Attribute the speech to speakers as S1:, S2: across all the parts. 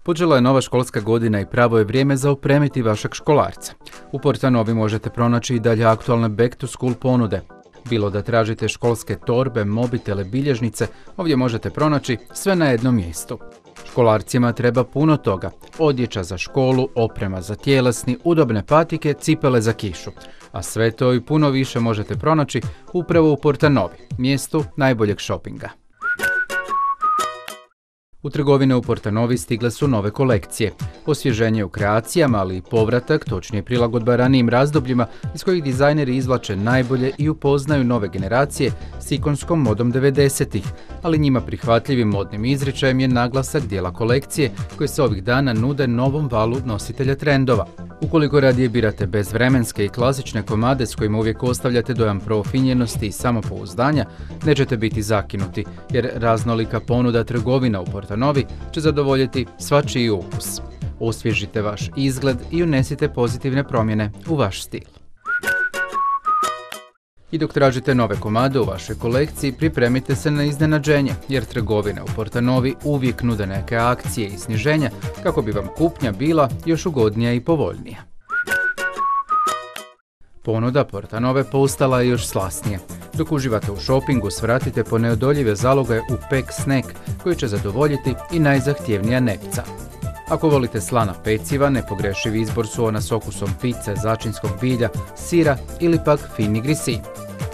S1: Počela je nova školska godina i pravo je vrijeme za opremiti vašeg školarca. U Portanovi možete pronaći i dalje aktualne back to school ponude. Bilo da tražite školske torbe, mobitele, bilježnice, ovdje možete pronaći sve na jednom mjestu. Školarcima treba puno toga. Odjeća za školu, oprema za tjelesni, udobne patike, cipele za kišu. A sve to i puno više možete pronaći upravo u Portanovi, mjestu najboljeg šopinga. U trgovine u Portanovi stigle su nove kolekcije. Osvježenje u kreacijama, ali i povratak, točnije prilagodba ranijim razdobljima iz kojih dizajneri izvlače najbolje i upoznaju nove generacije s ikonskom modom 90-ih, ali njima prihvatljivim modnim izričajem je naglasak dijela kolekcije koje se ovih dana nude novom valu nositelja trendova. Ukoliko radije birate bezvremenske i klasične komade s kojima uvijek ostavljate dojam profinjenosti i samopouzdanja, nećete biti zakinuti, jer raznolika ponuda trgovina u Portanovi će zadovoljiti svačiji ukus. Osvježite vaš izgled i unesite pozitivne promjene u vaš stil. I dok tražite nove komade u vašoj kolekciji, pripremite se na iznenađenje, jer trgovine u Portanovi uvijek nude neke akcije i sniženja kako bi vam kupnja bila još ugodnija i povoljnija. Ponuda Portanove postala je još slasnija. Dok uživate u šopingu, svratite po neodoljive zalogaje u Pack Snack koji će zadovoljiti i najzahtjevnija nepca. Ako volite slana peciva, nepogrešiv izbor su ona s okusom pice, začinskog bilja, sira ili pak fini grisin.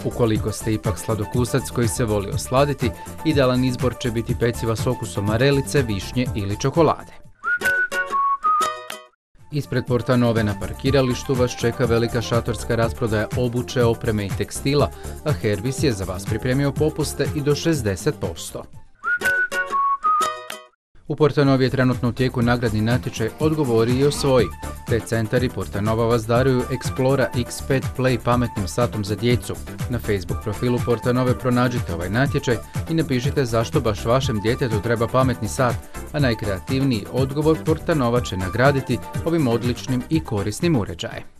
S1: Ukoliko ste ipak sladokusac koji se voli osladiti, idealan izbor će biti peciva s okusom marelice, višnje ili čokolade. Ispred Portanove na parkiralištu vas čeka velika šatorska rasprodaja obuće, opreme i tekstila, a Hervis je za vas pripremio popuste i do 60%. U Portanovi je trenutno u tijeku nagradni natječaj Odgovori i osvoji. Te centari Portanova vas daruju Explora X5 Play pametnim satom za djecu. Na Facebook profilu Portanove pronađite ovaj natječaj i napišite zašto baš vašem djetetu treba pametni sat, a najkreativniji odgovor Portanova će nagraditi ovim odličnim i korisnim uređajem.